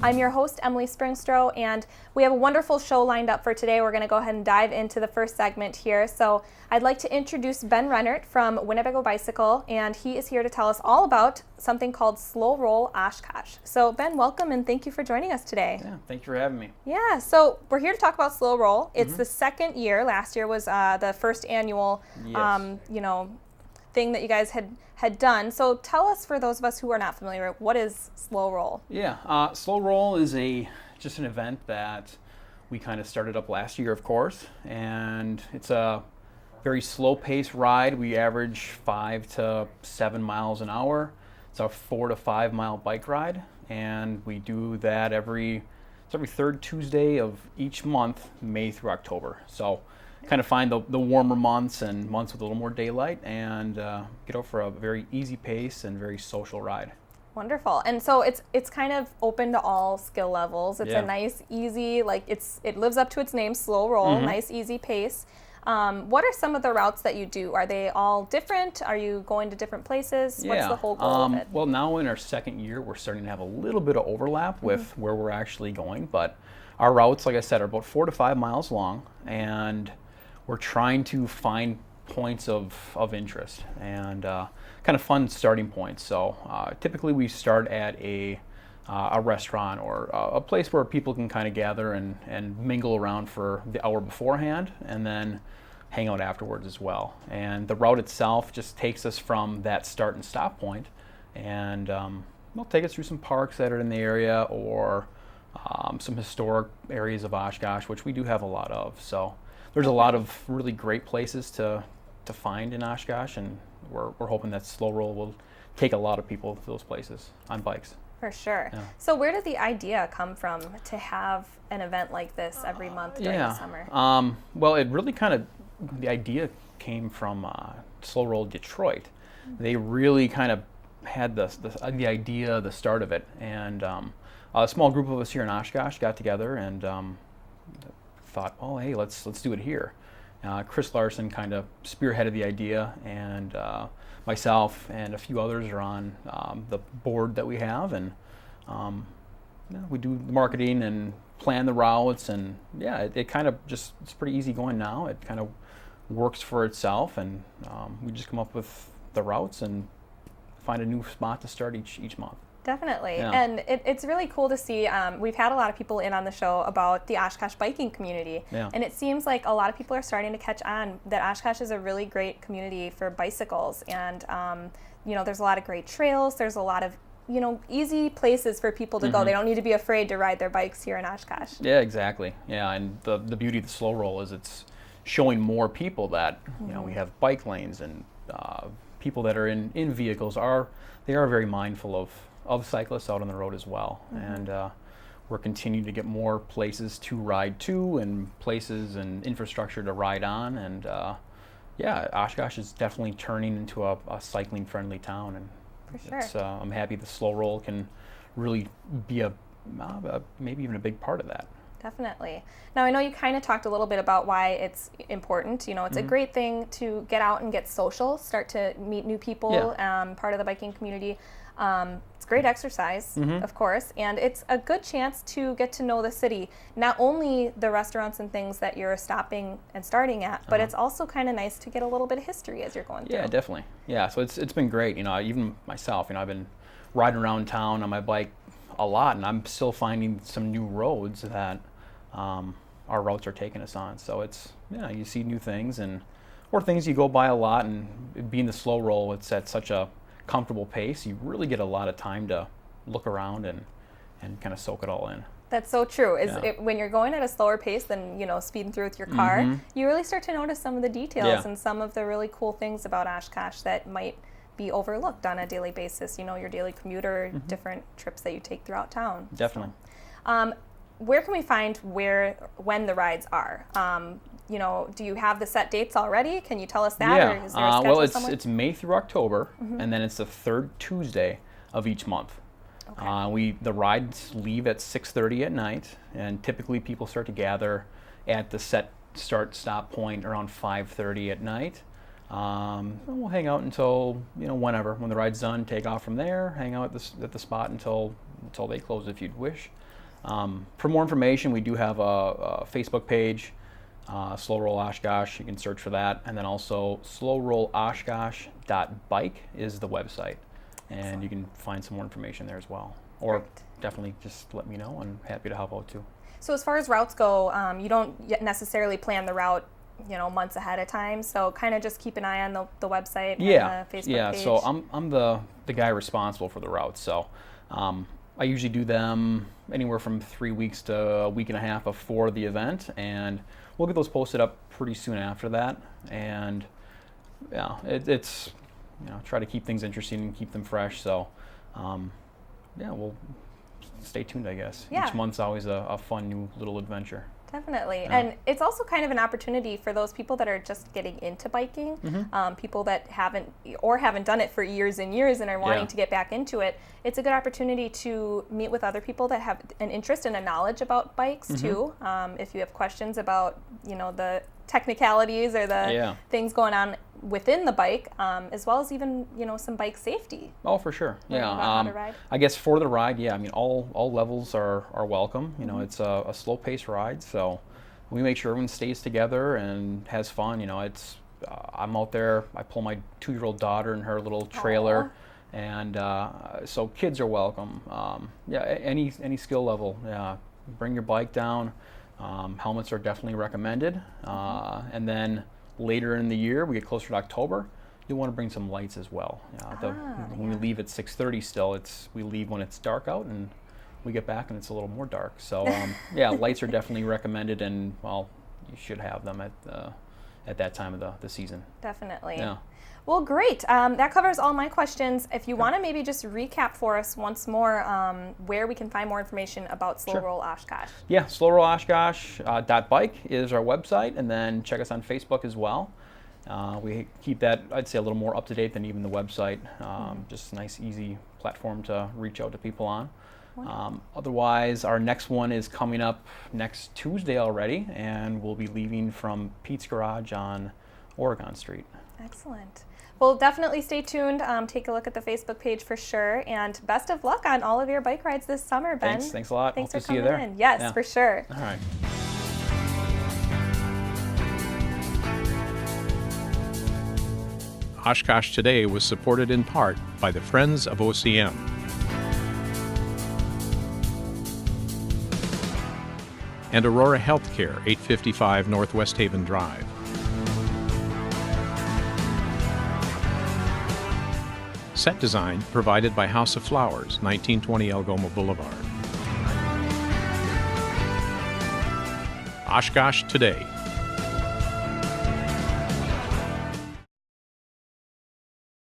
I'm your host, Emily Springstrow, and we have a wonderful show lined up for today. We're going to go ahead and dive into the first segment here. So I'd like to introduce Ben Rennert from Winnebago Bicycle, and he is here to tell us all about something called Slow Roll Oshkosh. So Ben, welcome, and thank you for joining us today. Yeah, thank you for having me. Yeah, so we're here to talk about Slow Roll. It's the second year. Last year was the first annual, Yes. thing that you guys had done. So tell us, for those of us who are not familiar, what is Slow Roll? Yeah, Slow Roll is just an event that we kind of started up last year, of course, and it's a very slow-paced ride. We average 5 to 7 miles an hour. It's a 4 to 5 mile bike ride, and we do that every third Tuesday of each month, May through October. So kind of find the warmer months and months with a little more daylight, and get out for a very easy pace and very social ride. Wonderful. And so it's kind of open to all skill levels. It's a nice, easy, it lives up to its name, Slow Roll, nice, easy pace. What are some of the routes that you do? Are they all different? Are you going to different places? What's the whole goal of it? Well, now in our second year, we're starting to have a little bit of overlap with where we're actually going, but our routes, like I said, are about 4 to 5 miles long, and we're trying to find points of interest and kind of fun starting points. So typically we start at a restaurant or a place where people can kind of gather and mingle around for the hour beforehand, and then hang out afterwards as well. And the route itself just takes us from that start and stop point, and will take us through some parks that are in the area, or some historic areas of Oshkosh, which we do have a lot of. So there's a lot of really great places to find in Oshkosh, and we're hoping that Slow Roll will take a lot of people to those places on bikes. For sure. Yeah. So where did the idea come from to have an event like this every month during the summer? Well, it really the idea came from Slow Roll Detroit. They really kind of had the idea, the start of it, and a small group of us here in Oshkosh got together and thought, oh, hey, let's do it here. Chris Larson kind of spearheaded the idea, and myself and a few others are on the board that we have, and we do the marketing and plan the routes, and it kind of just, it's pretty easy going now. It kind of works for itself, and we just come up with the routes and find a new spot to start each month. Definitely. Yeah. And it's really cool to see. We've had a lot of people in on the show about the Oshkosh biking community. Yeah. And it seems like a lot of people are starting to catch on that Oshkosh is a really great community for bicycles. And, there's a lot of great trails. There's a lot of, easy places for people to go. They don't need to be afraid to ride their bikes here in Oshkosh. Yeah, exactly. Yeah, and the beauty of the Slow Roll is it's showing more people that, we have bike lanes, and people that are in vehicles are very mindful of cyclists out on the road as well. And we're continuing to get more places to ride to, and places and infrastructure to ride on, and Oshkosh is definitely turning into a cycling friendly town, and For sure. I'm happy the Slow Roll can really be maybe even a big part of that. Definitely. Now, I know you kind of talked a little bit about why it's important. It's a great thing to get out and get social, start to meet new people, part of the biking community. It's great exercise, of course, and it's a good chance to get to know the city. Not only the restaurants and things that you're stopping and starting at, but it's also kind of nice to get a little bit of history as you're going through. Yeah, definitely. Yeah, so it's been great. Even myself, I've been riding around town on my bike a lot, and I'm still finding some new roads that our routes are taking us on. So it's, you see new things, or things you go by a lot, and being the Slow Roll, it's at such a comfortable pace, you really get a lot of time to look around and kind of soak it all in. That's so true. When you're going at a slower pace than speeding through with your car, you really start to notice some of the details and some of the really cool things about Oshkosh that might be overlooked on a daily basis. Your daily commute or different trips that you take throughout town. Definitely. So, where can we find when the rides are? Do you have the set dates already? Can you tell us that? Yeah. Or is there a schedule well, somewhere? it's May through October, and then it's the third Tuesday of each month. Okay. The rides leave at 6:30 at night, and typically people start to gather at the set start-stop point around 5:30 at night. We'll hang out until when the ride's done. Take off from there. Hang out at the spot until they close if you'd wish. For more information, we do have a Facebook page, Slow Roll Oshkosh. You can search for that. And then also slowrolloshkosh.bike is the website. And you can find some more information there as well. Or definitely just let me know. I'm happy to help out too. So as far as routes go, you don't yet necessarily plan the route, months ahead of time. So kind of just keep an eye on the website and the Facebook page. So I'm the guy responsible for the routes. So I usually do them anywhere from 3 weeks to a week and a half before the event, and we'll get those posted up pretty soon after that. And it's try to keep things interesting and keep them fresh. So we'll stay tuned, I guess. Yeah. Each month's always a fun new little adventure. Definitely. Yeah. And it's also kind of an opportunity for those people that are just getting into biking, people that haven't done it for years and years and are wanting to get back into it. It's a good opportunity to meet with other people that have an interest and a knowledge about bikes too. If you have questions about, the technicalities or the things going on within the bike, as well as even, some bike safety. Oh, for sure. Yeah. I guess for the ride, all levels are welcome. It's a slow pace ride, so we make sure everyone stays together and has fun. I'm out there. I pull my 2-year-old daughter in her little trailer. And so kids are welcome. Any skill level. Bring your bike down. Helmets are definitely recommended. And then later in the year, we get closer to October, you'll want to bring some lights as well. When we leave at 6:30 still, we leave when it's dark out, and we get back and it's a little more dark. So lights are definitely recommended, and you should have them at that time of the season. Definitely. Yeah. Well, great. That covers all my questions. If you want to maybe just recap for us once more where we can find more information about Slow Roll Oshkosh. Yeah, slowrolloshkosh.bike is our website, and then check us on Facebook as well. We keep that, I'd say, a little more up to date than even the website. Just a nice, easy platform to reach out to people on. Otherwise, our next one is coming up next Tuesday already, and we'll be leaving from Pete's Garage on Oregon Street. Excellent. Well, definitely stay tuned. Take a look at the Facebook page for sure. And best of luck on all of your bike rides this summer, Ben. Thanks a lot. Thanks Hope for to see you coming there. in. Yes, for sure. All right. Oshkosh Today was supported in part by the Friends of OCM. And Aurora Healthcare, 855 Northwest Haven Drive. Set design provided by House of Flowers, 1920 Algoma Boulevard. Oshkosh Today.